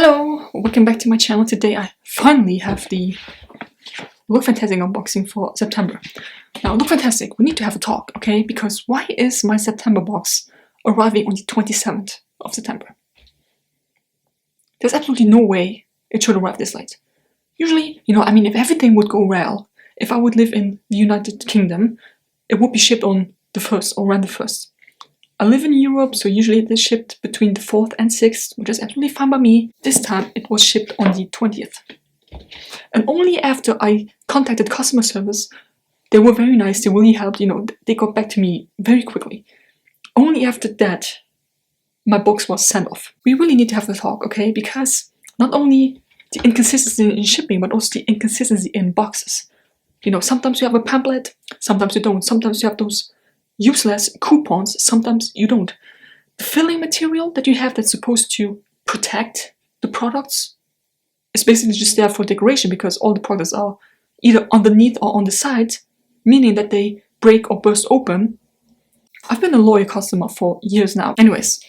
Hello, welcome back to my channel. Today I finally have the LookFantastic unboxing for September. Now, LookFantastic, we need to have a talk, okay? Because why is my September box arriving on the 27th of September? There's absolutely no way it should arrive this late. Usually, if everything would go well, if I would live in the United Kingdom, it would be shipped on the 1st or around the 1st. I live in Europe, so usually it is shipped between the 4th and 6th, which is absolutely fine by me. This time it was shipped on the 20th. And only after I contacted customer service, they were very nice, they really helped, they got back to me very quickly. Only after that, my box was sent off. We really need to have a talk, okay? Because not only the inconsistency in shipping, but also the inconsistency in boxes. Sometimes you have a pamphlet, sometimes you don't. Sometimes you have those useless coupons, sometimes you don't. The filling material that you have that's supposed to protect the products is basically just there for decoration because all the products are either underneath or on the side, meaning that they break or burst open. I've been a loyal customer for years now. Anyways,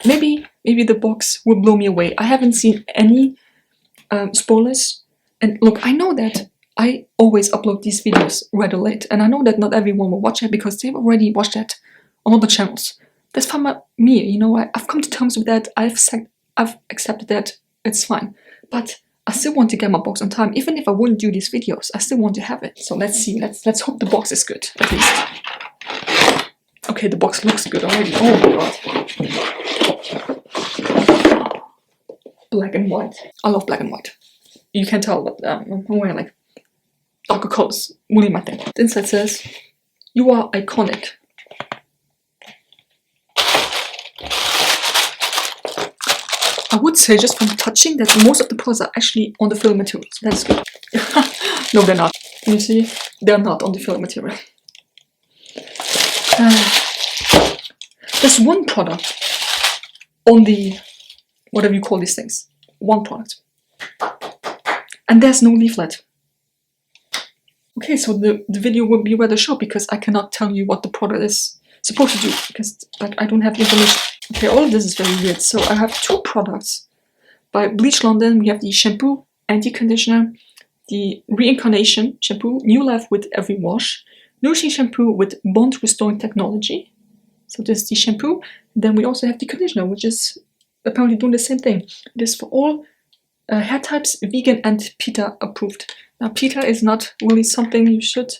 maybe the box will blow me away. I haven't seen any spoilers. And look, I know that I always upload these videos rather late, and I know that not everyone will watch it because they've already watched it on other channels. That's fine by me, I've come to terms with that, I've accepted that, it's fine. But I still want to get my box on time, even if I wouldn't do these videos, I still want to have it. So let's see, let's hope the box is good, at least. Okay, the box looks good already, oh my god. Black and white, I love black and white. You can tell, but I'm wearing like darker colors, really my thing. The inside says, "You are iconic." I would say just from touching that most of the products are actually on the filling material, so that's good. No, they're not. You see, they're not on the filling material. There's one product on the, whatever you call these things, one product. And there's no leaflet. Okay, so the video will be rather short because I cannot tell you what the product is supposed to do because I don't have the information. Okay, all of this is very weird. So I have two products by Bleach London. We have the shampoo anti-conditioner, the reincarnation shampoo, new life with every wash, nourishing shampoo with bond restoring technology. So this is the shampoo. Then we also have the conditioner, which is apparently doing the same thing. It is for all hair types, vegan and PETA approved. Now, PETA is not really something you should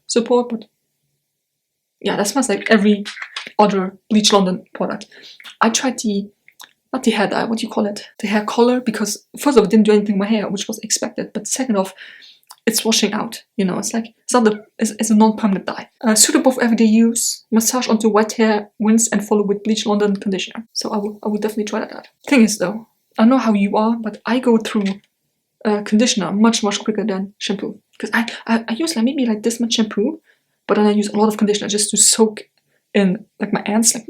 support, but yeah, that smells like every other Bleach London product. I tried not the hair dye, what do you call it? The hair color, because first of all, it didn't do anything to my hair, which was expected, but second off, it's washing out, it's like, it's a non-permanent dye. Suitable for everyday use, massage onto wet hair, rinse and follow with Bleach London conditioner. So I would definitely try that out. Thing is though, I don't know how you are, but I go through conditioner much quicker than shampoo because I use like maybe like this much shampoo, but then I use a lot of conditioner just to soak in like my ends, like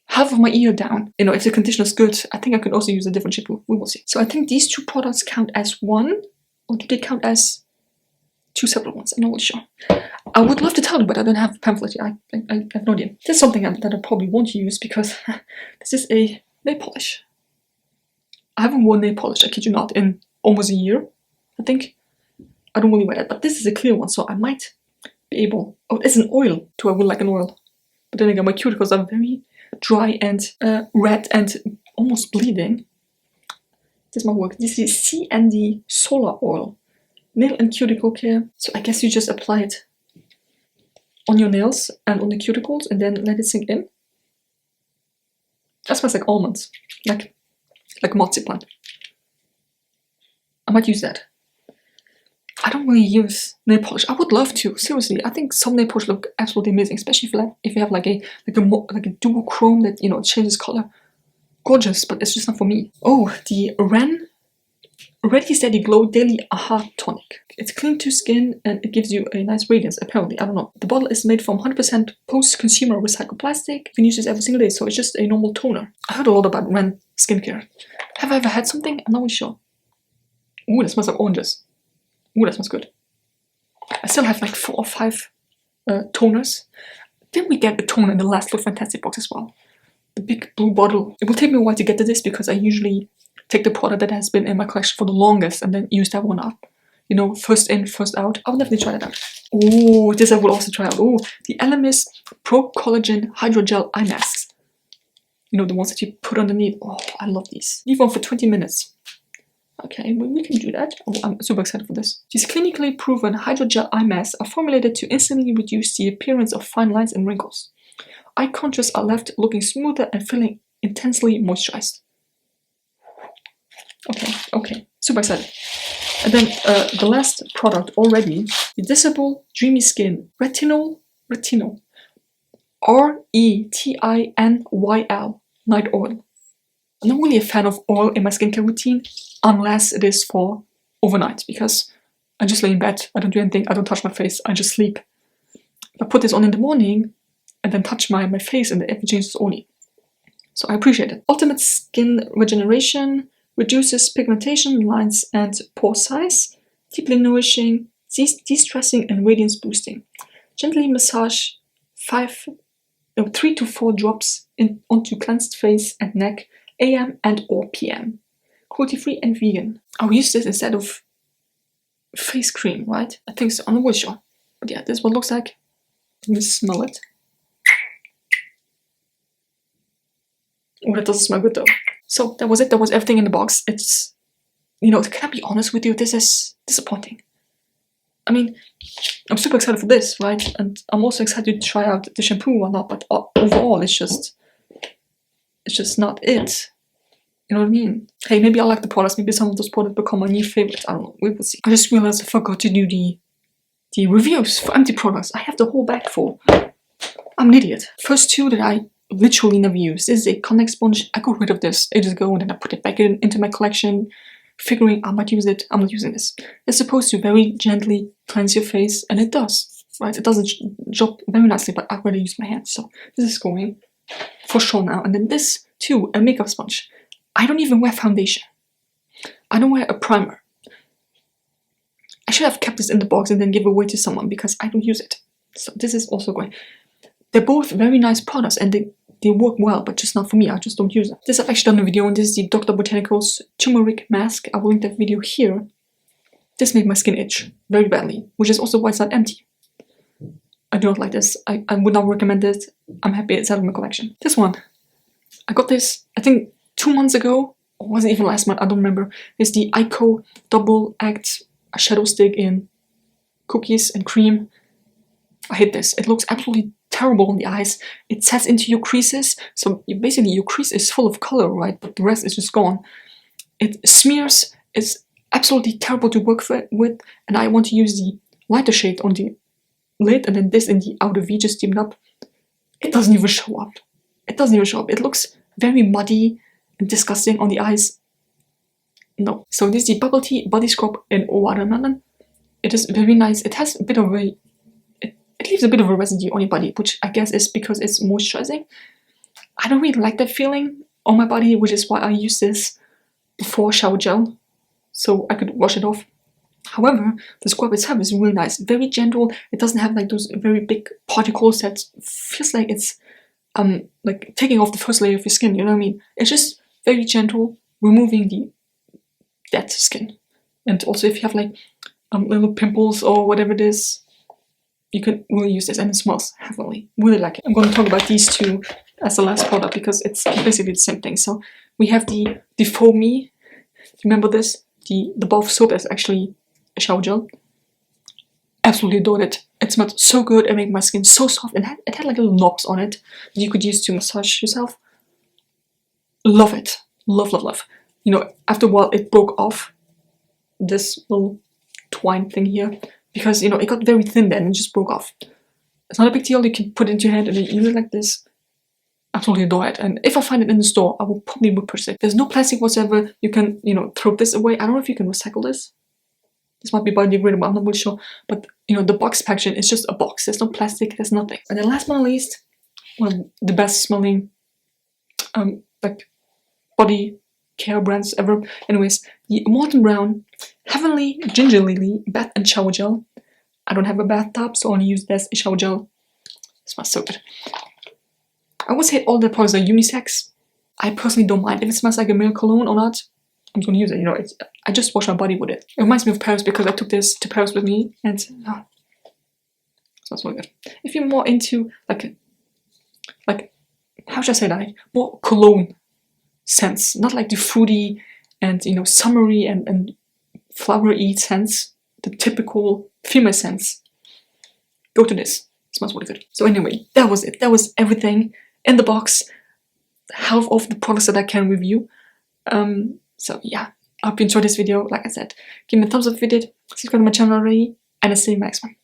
half of my ear down. If the conditioner is good, I think I could also use a different shampoo. We will see. So I think these two products count as one, or do they count as two separate ones? I'm not really sure. I would love to tell you, but I don't have a pamphlet yet. I have no idea. This is something that I probably won't use because this is a nail polish. I haven't worn nail polish, I kid you not, in almost a year, I think. I don't really wear that, but this is a clear one, so I might be able... Oh, it's an oil. Do I would like an oil? But then again, my cuticles are very dry and red and almost bleeding. This might work. This is C&D Solar Oil. Nail and cuticle care. So I guess you just apply it on your nails and on the cuticles and then let it sink in. That smells like almonds. Like marzipan. I might use that. I don't really use nail polish. I would love to. Seriously, I think some nail polish look absolutely amazing, especially if you have like a dual chrome that changes color. Gorgeous, but it's just not for me. Oh, the Ren Ready Steady Glow Daily Aha Tonic. It's clean to skin and it gives you a nice radiance. Apparently, I don't know. The bottle is made from 100% post-consumer recycled plastic. You can use this every single day, so it's just a normal toner. I heard a lot about Ren skincare. Have I ever had something? I'm not really sure. Ooh, that smells like oranges. Ooh, that smells good. I still have like 4 or 5 toners. Didn't we get a toner in the last LookFantastic box as well? the big blue bottle. It will take me a while to get to this because I usually take the product that has been in my collection for the longest and then use that one up. You know, first in, first out. I'll definitely try that out. Oh, this I will also try out. Oh, the Elemis Pro Collagen Hydrogel Eye Masks. You know, the ones that you put underneath. Oh, I love these. Leave one for 20 minutes. Okay, we can do that. Oh, I'm super excited for this. These clinically proven hydrogel eye masks are formulated to instantly reduce the appearance of fine lines and wrinkles. Eye contours are left looking smoother and feeling intensely moisturized. Okay, super excited. And then the last product already, the Disable Dreamy Skin Retinol, RETINYL Night Oil. I'm not really a fan of oil in my skincare routine unless it is for overnight, because I just lay in bed, I don't do anything, I don't touch my face, I just sleep. If I put this on in the morning and then touch my face and it changes only. So I appreciate it. Ultimate Skin Regeneration, reduces pigmentation, lines and pore size, deeply nourishing, de-stressing and radiance boosting. Gently massage 3 to 4 drops onto cleansed face and neck, AM and or PM. Cruelty-free and vegan. I'll use this instead of face cream, right? I think so, I'm not really sure. But yeah, this is what it looks like. Let me smell it. Oh, that doesn't smell good though. So that was it, that was everything in the box. It's, you know, can I be honest with you, this is disappointing. I mean, I'm super excited for this, right? And I'm also excited to try out the shampoo or not, but overall it's just not it. You know what I mean? Hey, maybe I like the products, maybe some of those products become my new favorites, I don't know, we will see. I just realized I forgot to do the reviews for empty products. I have the whole bag full. I'm an idiot. First two that I literally never use. This is a connect sponge. I got rid of this ages ago and then I put it back into my collection, figuring I might use it. I'm not using this. It's supposed to very gently cleanse your face, and it does, right? It does a job very nicely, but I'd rather use my hands. So this is going for sure now. And then this too, a makeup sponge. I don't even wear foundation. I don't wear a primer. I should have kept this in the box and then give it away to someone because I don't use it. So this is also going. They're both very nice products and they work well, but just not for me. I just don't use them. This I've actually done a video on. This is the Dr. Botanicals Turmeric Mask. I will link that video here. This made my skin itch very badly, which is also why it's not empty. I do not like this. I would not recommend it. I'm happy it's out of my collection. This one. I got this, I think, 2 months ago. Or was it even last month? I don't remember. It's the Ico Double Act Shadow Stick in cookies and cream. I hate this. It looks absolutely terrible on the eyes. It sets into your creases, so basically your crease is full of color, right? But the rest is just gone. It smears. It's absolutely terrible to work with, and I want to use the lighter shade on the lid and then this in the outer V, just steamed up. It doesn't even show up. It doesn't even show up. It looks very muddy and disgusting on the eyes. No. So this is the Bubble Tea Body Scrub in Watermelon. It is very nice. It has a bit of a it leaves a bit of a residue on your body, which I guess is because it's moisturizing. I don't really like that feeling on my body, which is why I use this before shower gel, so I could wash it off. However, the scrub itself is really nice, very gentle. It doesn't have like those very big particles that feels like it's like taking off the first layer of your skin, you know what I mean? It's just very gentle, removing the dead skin. And also if you have like little pimples or whatever it is, you can really use this, and it smells heavenly. Really like it. I'm going to talk about these two as the last product because it's basically the same thing. So we have the Foamy. Remember this? The bar of soap is actually a shower gel. Absolutely adored it. It smelled so good. It made my skin so soft, and it had like little knobs on it that you could use to massage yourself. Love it. Love, love, love. You know, after a while it broke off this little twine thing here, because, you know, it got very thin then and just broke off. It's not a big deal. You can put it into your hand and then use it like this. Absolutely adore it. And if I find it in the store, I will probably purchase it. There's no plastic whatsoever. You can, you know, throw this away. I don't know if you can recycle this. This might be biodegradable, I'm not really sure. But, you know, the box packaging is just a box. There's no plastic, there's nothing. And then last but not least, one of the best smelling like body care brands ever. Anyways, the Molten Brown Heavenly Ginger Lily Bath and Shower Gel. I don't have a bathtub, so I only use this shower gel. It smells so good. I would say all the products are unisex. I personally don't mind if it smells like a male cologne or not. I'm just gonna use it, you know, I just wash my body with it. It reminds me of Paris because I took this to Paris with me, and it smells really good. If you're more into like how should I say that, like, more cologne scents, not like the fruity and, you know, summery and flowery scents, the typical female scents, go to this. It smells really good. So anyway, that was it. That was everything in the box. Half of the products that I can review. So yeah, I hope you enjoyed this video. Like I said, give me a thumbs up if you did, subscribe to my channel already, and I'll see you in the next one.